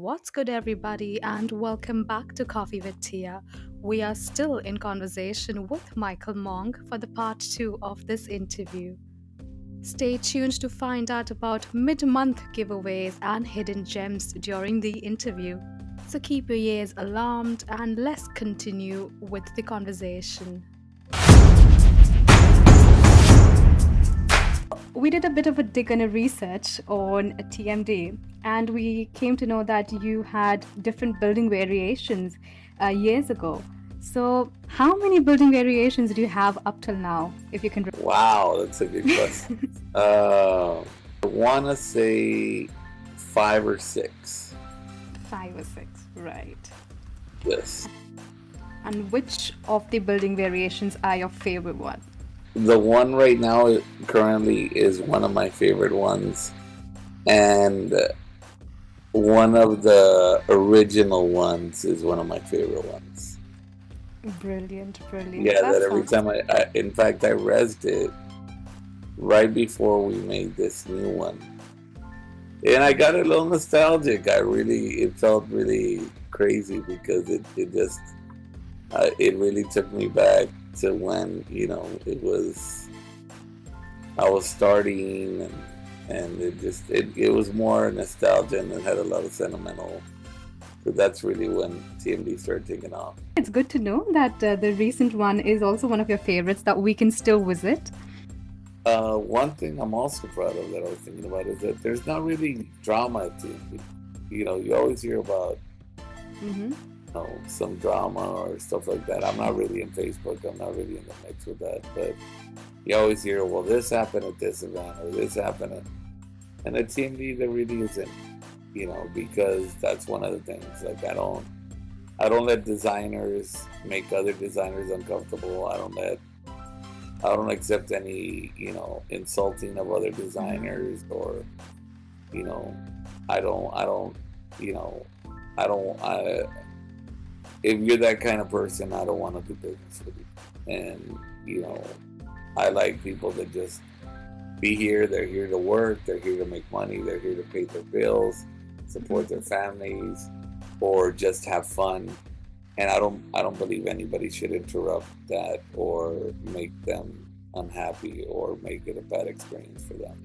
What's good, everybody, and welcome back to Coffee with Tia. We are still in conversation with Mikel Monk for the part 2 of this interview. Stay tuned to find out about mid month giveaways and hidden gems during the interview. So keep your ears alarmed and let's continue with the conversation. We did a bit of a dig and a research on TMD, and we came to know that you had different building variations years ago. So, how many building variations do you have up till now, if you can? Wow, that's a good question. I want to say 5 or 6. 5 or 6, right. Yes. And which of the building variations are your favorite one? The one right now currently is one of my favorite ones. And one of the original ones is one of my favorite ones. Brilliant. Yeah, that every time in fact, I rezzed it right before we made this new one. And I got a little nostalgic. It felt really crazy because it really took me back to when, I was starting and it was more nostalgia and it had a lot of sentimental. So that's really when TMD started taking off. It's good to know that the recent one is also one of your favorites that we can still visit. One thing I'm also proud of that I was thinking about is that there's not really drama at TMD. You always hear about some drama or stuff like that. I'm not really in Facebook. I'm not really in the mix with that. But you always hear, well, this happened at this event or this happened at... And at TMD, there really isn't, because that's one of the things. Like, I don't let designers make other designers uncomfortable. I don't accept any, insulting of other designers or, if you're that kind of person, I don't want to do business with you. And, I like people that just be here. They're here to work. They're here to make money. They're here to pay their bills, support their families, or just have fun. And I don't believe anybody should interrupt that or make them unhappy or make it a bad experience for them.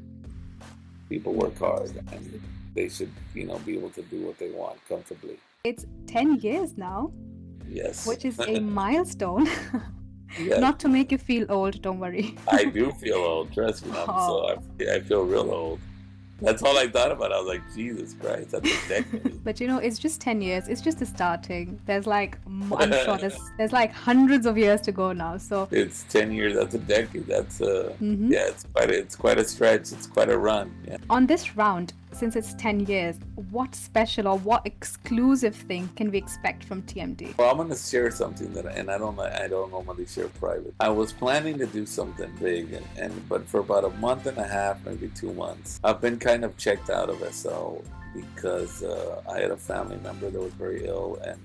People work hard and they should, be able to do what they want comfortably. It's 10 years now. Yes. Which is a milestone. Yes. Not to make you feel old, don't worry. I do feel old, trust me. I feel real old. That's all I thought about. I was like, Jesus Christ, that's a decade. But it's just 10 years. It's just the starting. There's I'm sure there's hundreds of years to go now. So it's 10 years. That's a decade. That's yeah, it's quite a stretch. It's quite a run. Yeah. On this round, since it's 10 years, what special or what exclusive thing can we expect from TMD? Well, I'm gonna share something that, and I don't normally share private. I was planning to do something big, but for about a month and a half, maybe 2 months, I've been kind of checked out of SL because I had a family member that was very ill and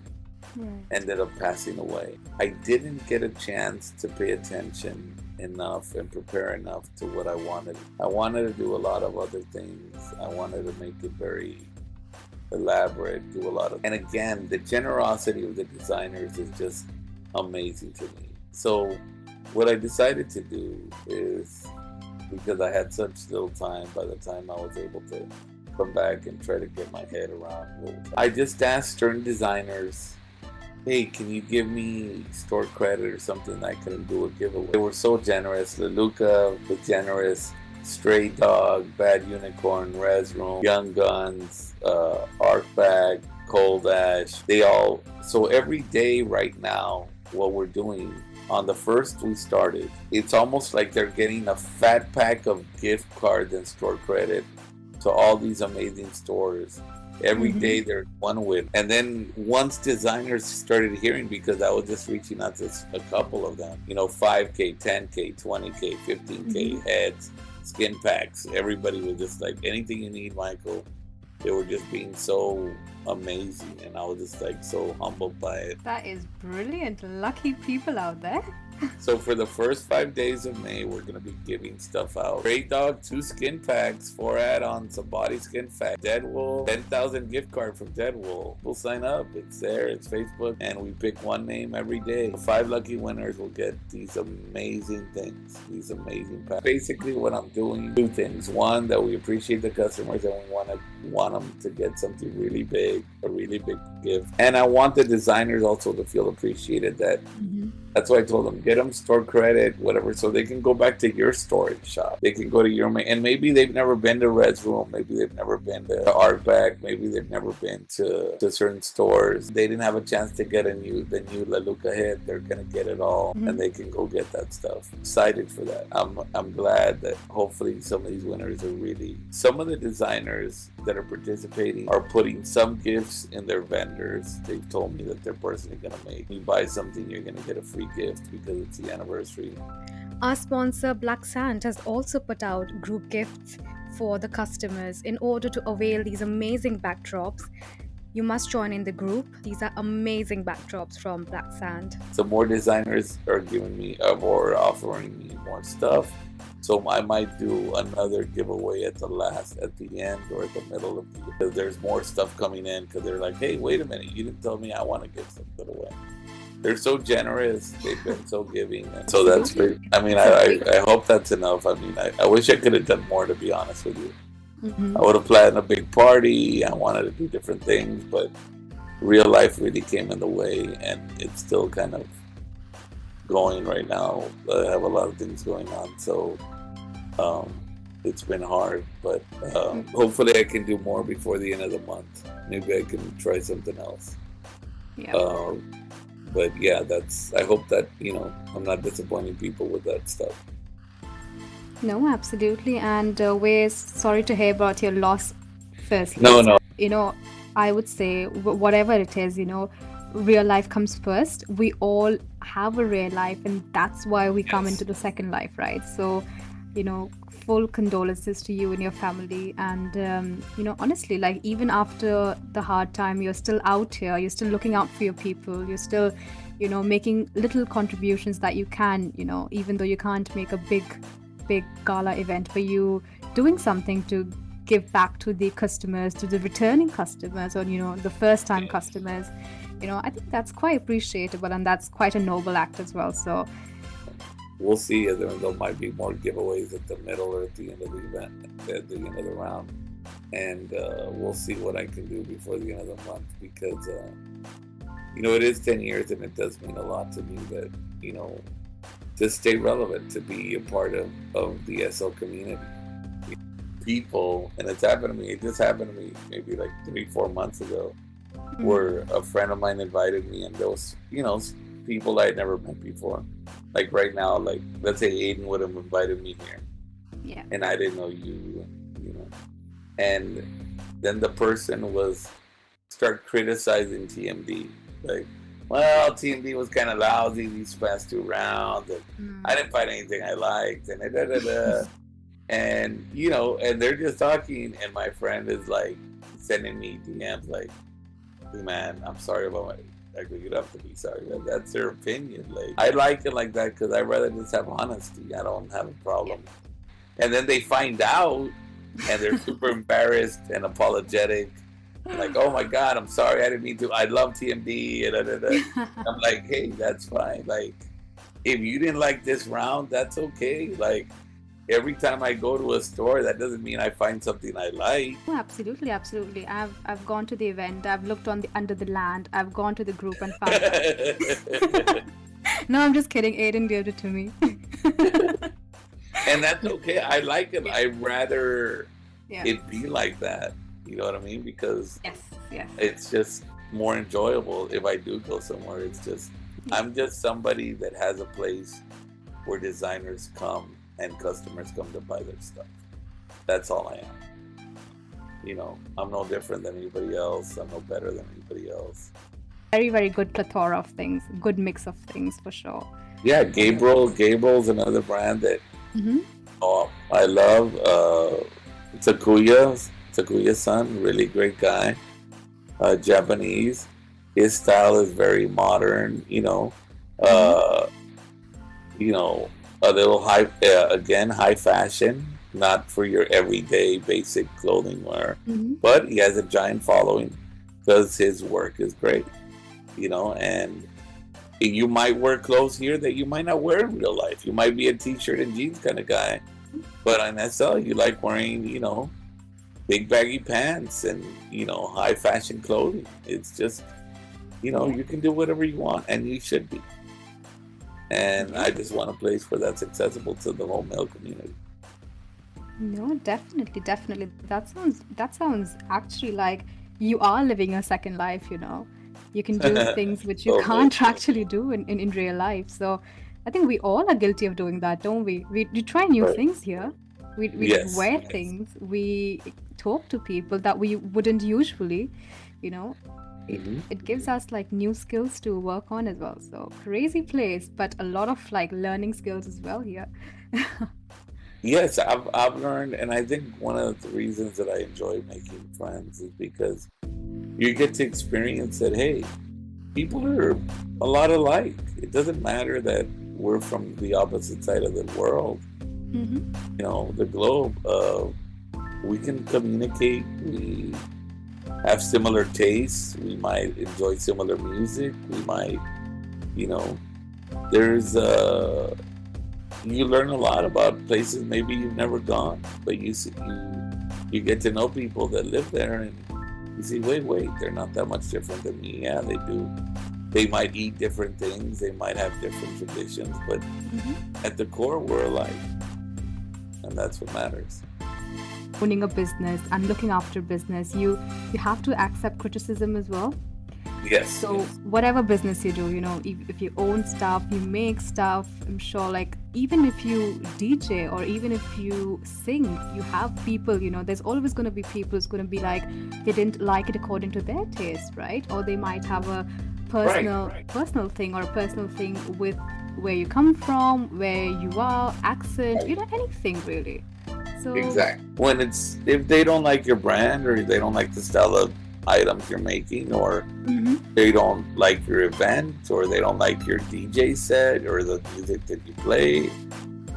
ended up passing away. I didn't get a chance to pay attention enough and prepare enough to what I wanted. I wanted to do a lot of other things. I wanted to make it very elaborate, do a lot of... And again, the generosity of the designers is just amazing to me. So what I decided to do is, because I had such little time by the time I was able to come back and try to get my head around it, I just asked certain designers, hey, can you give me store credit or something that I can do a giveaway? They were so generous. Leluca was generous. Stray Dog, Bad Unicorn, Res Room, Young Guns, Arc Bag, Cold Ash. So every day right now, what we're doing, on the first we started, it's almost like they're getting a fat pack of gift cards and store credit to all these amazing stores. Every day there's one win. And then once designers started hearing, because I was just reaching out to a couple of them, 5K, 10K, 20K, 15K heads, skin packs. Everybody was just like, anything you need, Michael. They were just being so amazing. And I was just so humbled by it. That is brilliant. Lucky people out there. So for the first 5 days of May, we're gonna be giving stuff out. Stray Dog, 2 skin packs, 4 add-ons, a body skin pack. Dead Wool, 10,000 gift card from Dead Wool. We'll sign up. It's there. It's Facebook, and we pick one name every day. 5 lucky winners will get these amazing things. These amazing packs. Basically, what I'm doing, 2 things. One, that we appreciate the customers, and we want them to get something really big, a really big gift. And I want the designers also to feel appreciated. That's why I told them, get them store credit, whatever, so they can go back to your storage shop. They can go to your, and maybe they've never been to Red's Room, maybe they've never been to Artback, maybe they've never been to certain stores. They didn't have a chance to get the new La Luca hit. They're gonna get it all, and they can go get that stuff. Excited for that. I'm glad that hopefully some of these winners are really, some of the designers that are participating are putting some gifts in their vendors. They've told me that they're personally gonna make. You buy something, you're gonna get a free gift because it's the anniversary. Our sponsor Black Sand has also put out group gifts for the customers. In order to avail these amazing backdrops, you must join in the group. These are amazing backdrops from Black Sand. So more designers are giving me or offering me more stuff. So I might do another giveaway at the end or at the middle of the year. Because there's more stuff coming in because they're like, hey, wait a minute, you didn't tell me I want to give something away. They're so generous. They've been so giving. And so that's great. I mean, I hope that's enough. I mean, I wish I could have done more, to be honest with you. I would have planned a big party. I wanted to do different things, but real life really came in the way, and it's still kind of going right now. I have a lot of things going on, so it's been hard, but hopefully I can do more before the end of the month. Maybe I can try something else. Yeah. But yeah, I hope that, I'm not disappointing people with that stuff. No, absolutely. And we're sorry to hear about your loss firstly. No. I would say whatever it is, real life comes first. We all have a real life, and that's why we come into the second life, right? So, full condolences to you and your family. And, honestly, like, even after the hard time, you're still out here, you're still looking out for your people, you're still, making little contributions that you can, even though you can't make a big gala event, for you doing something to give back to the customers, to the returning customers, or, the first time customers. I think that's quite appreciable, and that's quite a noble act as well. So we'll see. There might be more giveaways at the middle or at the end of the event, at the end of the round. And we'll see what I can do before the end of the month, because, it is 10 years, and it does mean a lot to me that, to stay relevant, to be a part of the SL community. People, and it just happened to me maybe like 3-4 months ago, where a friend of mine invited me, and those, people I had never met before. Like right now, like let's say Aiden would have invited me here, and I didn't know you, and then the person start criticizing TMD, like, well, TMD was kind of lousy these past 2 rounds, and I didn't find anything I liked, and and and they're just talking, and my friend is like sending me DMs like, hey man, I'm sorry about my. Like, you have to be sorry. That's their opinion. Like, I like it like that because I'd rather just have honesty. I don't have a problem. And then they find out, and they're super embarrassed and apologetic. Like, oh my God, I'm sorry, I didn't mean to. I love TMD. I'm like, hey, that's fine. Like, if you didn't like this round, that's okay. Like, every time I go to a store, that doesn't mean I find something I like. Oh, absolutely. I've gone to the event. I've looked under the land. I've gone to the group and found. No, I'm just kidding. Aiden gave it to me. And that's okay. I like it. I'd rather it be like that. You know what I mean? Because it's just more enjoyable if I do go somewhere. It's just I'm just somebody that has a place where designers come and customers come to buy their stuff. That's all I am. I'm no different than anybody else. I'm no better than anybody else. Very, very good plethora of things. Good mix of things, for sure. Yeah, Gabriel's another brand that I love. Takuya's son, really great guy. Japanese. His style is very modern, you know, a little again, high fashion, not for your everyday basic clothing wear, Hmm. but he has a giant following because his work is great, and you might wear clothes here that you might not wear in real life. You might be a t-shirt and jeans kind of guy, but on SL, you like wearing, big baggy pants and, high fashion clothing. It's just, Yeah, you can do whatever you want and you should be. And yeah. I just want a place where that's accessible to the whole male community. No, definitely, definitely. That sounds actually like you are living a second life, you know. You can do things which you Totally. can't actually do in real life. So I think we all are guilty of doing that, don't we? We try new Right. things here. We Yes. wear Yes. things. We talk to people that we wouldn't usually, you know. It Hmm. it gives us like new skills to work on as well. So crazy place, but a lot of like learning skills as well here. Yes, I've learned, and I think one of the reasons that I enjoy making friends is because you get to experience that, hey, people are a lot alike. It doesn't matter that we're from the opposite side of the world, Hmm. the globe. We can communicate. We have similar tastes. We might enjoy similar music. We might, you know, there's you learn a lot about places maybe you've never gone, but you get to know people that live there, and you see, wait, they're not that much different than me. Yeah, they do. They might eat different things. They might have different traditions, but at the core, we're alike, and that's what matters. Owning a business and looking after business, you have to accept criticism as well. Yes, So yes, whatever business you do, you know, if you own stuff, you make stuff, I'm sure like even if you DJ or even if you sing, you have people, you know, there's always going to be people who's going to be like they didn't like it according to their taste, right? Or they might have a right. personal thing or a personal thing with where you come from, where you are, accent, you know, anything really. So Exactly. When it's if they don't like your brand or they don't like the style of items you're making, or mhm. they don't like your event, or they don't like your DJ set or the music that you play,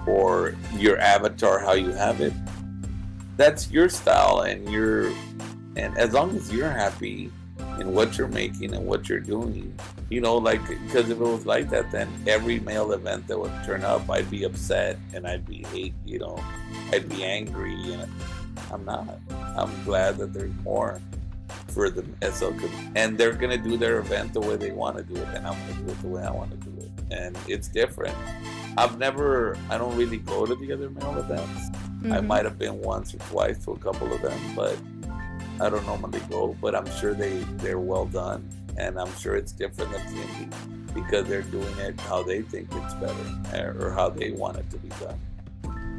or your avatar, how you have it, that's your style, and as long as you're happy in what you're making and what you're doing, like, because if it was like that, then every male event that would turn up, I'd be upset and I'd be I'd be angry, and I'm not. I'm glad that there's more for the SL, and they're gonna do their event the way they want to do it, and I'm gonna do it the way I want to do it, and it's different. I don't really go to the other male events. I Mhm. might have been once or twice to a couple of them, but I don't normally go. But I'm sure they're well done, and I'm sure it's different than TMD because they're doing it how they think it's better, or how they want it to be done.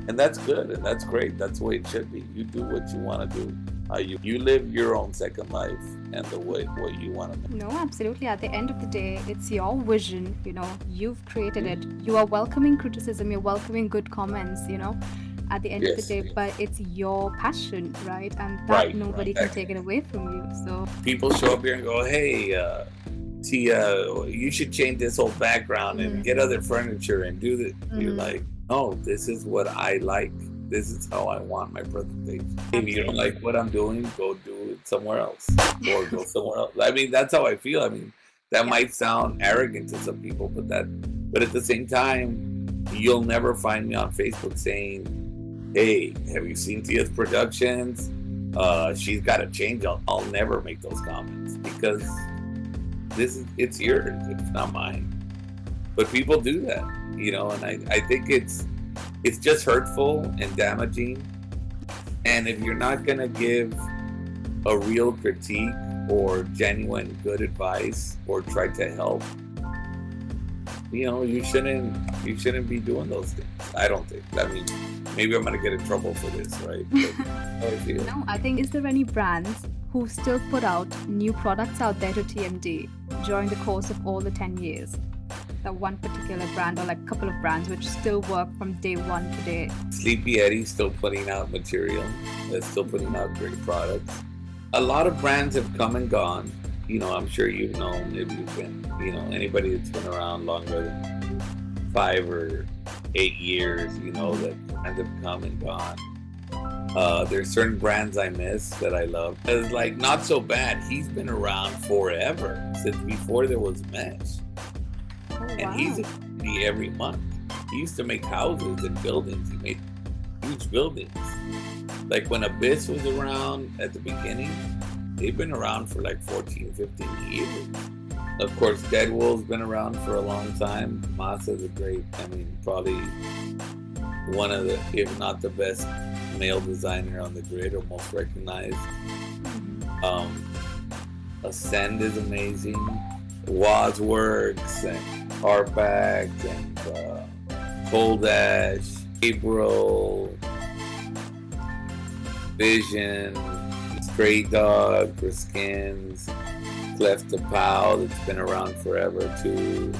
And that's good, and that's great. That's the way it should be. You do what you want to do. You live your own second life and the way what you want to make. No, absolutely. At the end of the day, it's your vision, you know, you've created it. Mhm. You are welcoming criticism, you're welcoming good comments, you know, at the end of the Yes, day, but it's your passion, right? And that right. nobody can take it away from you. So, People show up here and go, "Hey, Tia, you should change this whole background and mm, get other furniture and do this." You're mm, like, "No, this is what I like. This is how I want my presentation. If you don't absolutely. like what I'm doing, go do it somewhere else, or go somewhere else." I mean, that's how I feel. I mean, that Yeah. might sound arrogant to some people, but at the same time, you'll never find me on Facebook saying, "Hey, have you seen Tia's productions? She's got to change." I'll never make those comments because it's yours. It's not mine. But people do that, and I think it's just hurtful and damaging. And if you're not gonna give a real critique or genuine good advice or try to help, you shouldn't be doing those things. I don't think. I mean, maybe I'm gonna get in trouble for this, right? But how I feel. No, I think, is there any brands who still put out new products out there to TMD during the course of all the 10 years? That one particular brand or like a couple of brands which still work from day one to day. Sleepy Eddie's still putting out material. They're still putting out great products. A lot of brands have come and gone. I'm sure you've known if you've been, anybody that's been around longer than 5 or 8 years, that brands have come and gone. There's certain brands I miss that I love. It's like not so bad. He's been around forever, since before there was mesh. Oh, And wow. he's in TV every month. He used to make houses and buildings. He made huge buildings. Like when Abyss was around at the beginning, they've been around for like 14, 15 years. Of course, Deadwool's been around for a long time. Masa's probably one of the, if not the best male designer on the grid or most recognized. Ascend is amazing. Wazworks and Hardback and Cold Ash, April, Vision, Stray Dog for skins, Cleft to Pow that's been around forever too.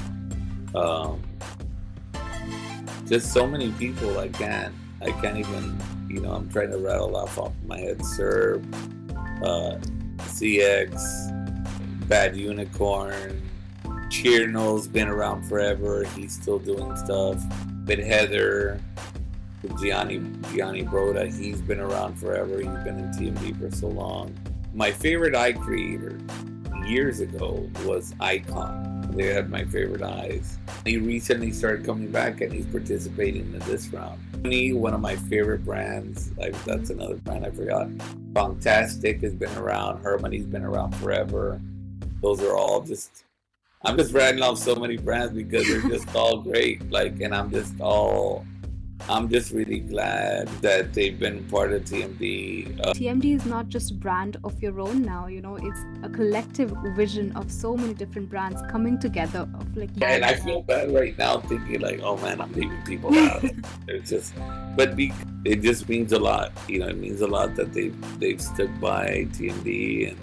Just so many people I can't even, I'm trying to rattle off my head. Serb, CX, Bad Unicorn, Chirno's been around forever. He's still doing stuff. But Heather, Gianni Broda, he's been around forever. He's been in TMD for so long. My favorite eye creator years ago was Icon. They had my favorite eyes. He recently started coming back and he's participating in this round. One of my favorite brands, that's another brand I forgot. Fantastic has been around. Harmony's been around forever. Those are all just, I'm just rattling off so many brands because they're just all great. And I'm just really glad that they've been part of TMD. TMD is not just a brand of your own now, it's a collective vision of so many different brands coming together. And I feel bad right now thinking oh man, I'm leaving people out. It's just, but it just means a lot. It means a lot that they've stuck by TMD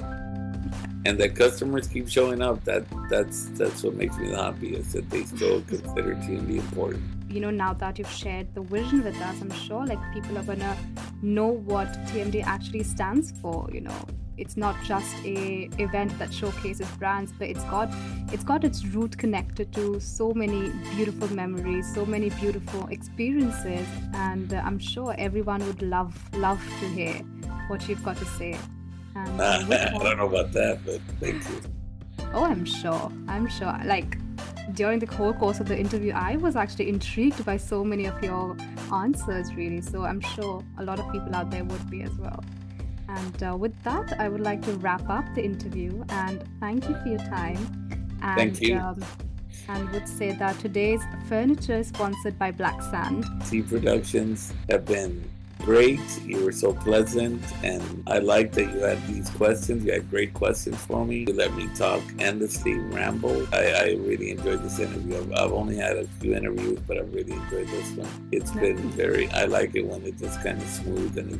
and that customers keep showing up. That's what makes me the happiest, that they still consider TMD important. Now that you've shared the vision with us, I'm sure people are gonna know what TMD actually stands for. It's not just a event that showcases brands, but it's got its root connected to so many beautiful memories, so many beautiful experiences, and I'm sure everyone would love to hear what you've got to say. And I don't know about that, but thank you. Oh, I'm sure. During the whole course of the interview, I was actually intrigued by so many of your answers, really. So I'm sure a lot of people out there would be as well. And with that, I would like to wrap up the interview and thank you for your time. And, thank you. And would say that today's furniture is sponsored by Black Sand. T Productions have been great. You were so pleasant, and I like that you had these questions. You had great questions for me. You let me talk endlessly, ramble. I really enjoyed this interview. I've only had a few interviews, but I really enjoyed this one. It's been I like it when it's just kind of smooth and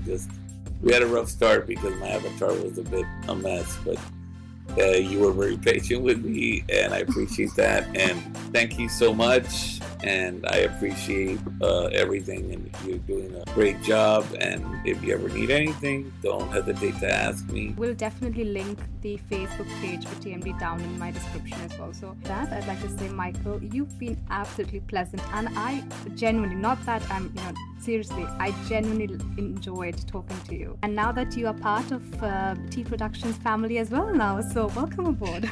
we had a rough start because my avatar was a bit a mess, but you were very patient with me, and I appreciate that. And thank you so much. And I appreciate everything, and you're doing a great job. And if you ever need anything, don't hesitate to ask me. We'll definitely link the Facebook page for TMD down in my description as well. So that I'd like to say, Michael, you've been absolutely pleasant, and I genuinely, not that I'm, seriously, I genuinely enjoyed talking to you. And now that you are part of T Productions family as well now, so welcome aboard.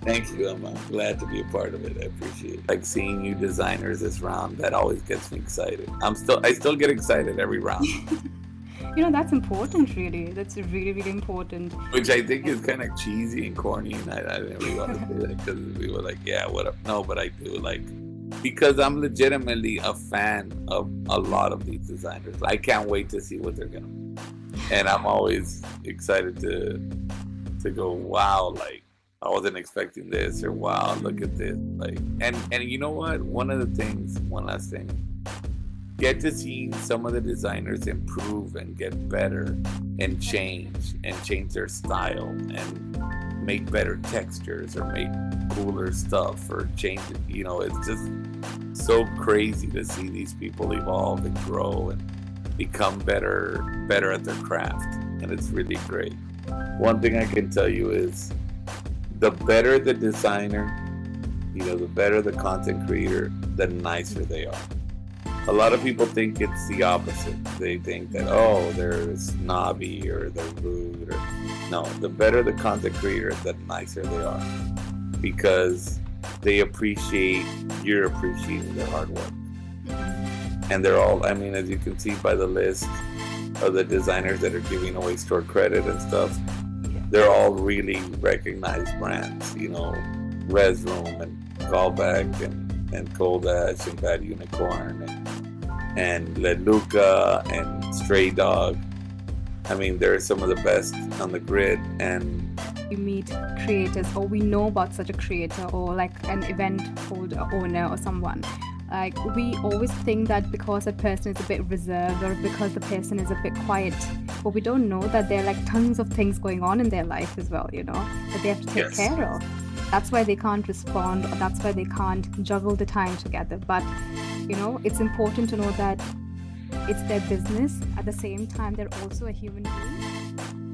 Thank you. I'm glad to be a part of it. I appreciate it. Seeing new designers this round, that always gets me excited. I still get excited every round. That's important, really. That's really, really important. Which I think is kind of cheesy and corny, and I didn't really want to say that because we were like, yeah, what up? No, but I do because I'm legitimately a fan of a lot of these designers. I can't wait to see what they're gonna do. And I'm always excited to go, wow, I wasn't expecting this, or wow, look at this. And you know what? One last thing. Get to see some of the designers improve and get better and change their style and make better textures or make cooler stuff or change it. It's just so crazy to see these people evolve and grow and become better at their craft. And it's really great. One thing I can tell you is, the better the designer, The better the content creator, the nicer they are. A lot of people think it's the opposite. They think that, oh, they're snobby or they're rude. No, the better the content creator, the nicer they are, because you're appreciating their hard work. And they're all, as you can see by the list of the designers that are giving away store credit and stuff, they're all really recognized brands. Resroom and Callback and Kodash and Bad Unicorn and Leluca and Stray Dog. They're some of the best on the grid. And we meet creators, or we know about such a creator, or like an event owner or someone, like we always think that because a person is a bit reserved or because the person is a bit quiet, but we don't know that there are like tons of things going on in their life as well, that they have to take care of. That's why they can't respond, or that's why they can't juggle the time together. But it's important to know that it's their business. At the same time, they're also a human being.